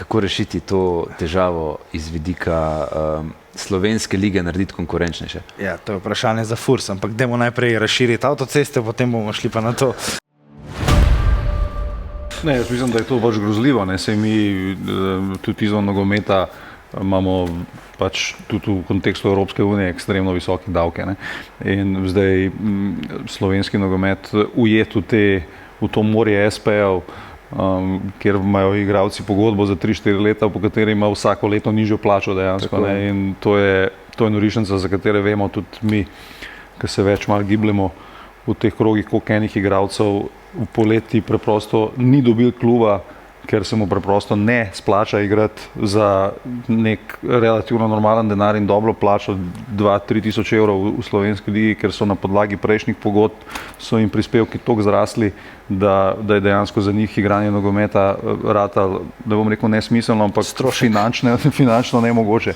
kako rešiti to težavo iz vidika slovenske lige narediti konkurenčnejše? Ja, to je vprašanje za Furs, ampak dajmo najprej razširiti avtoceste, potem bomo šli pa na to. Ne, jaz mislim, da je to pač grozljivo. Sej mi tudi izvan nogometa imamo pač tudi v kontekstu Evropske unije ekstremno visoke davke. In zdaj slovenski nogomet ujet v to morje SP-jev, kjer imajo igralci pogodbo za 3-4 leta, po kateri ima vsako leto nižjo plačo dejansko. In to je norišnica, za katere vemo tudi mi, ki se več malo gibljemo v teh krogih, koliko enih igralcev v poleti preprosto ni dobil kluba, ker se mu preprosto ne splača igrati za nek relativno normalen denar in dobro plačo 2-3 tisoč evrov v slovenski ligi, ker so na podlagi prejšnjih pogodb so jim prispevki toliko zrasli, da je dejansko za njih igranje nogometa ratalo, da bom rekel nesmiselno, ampak finančno nemogoče.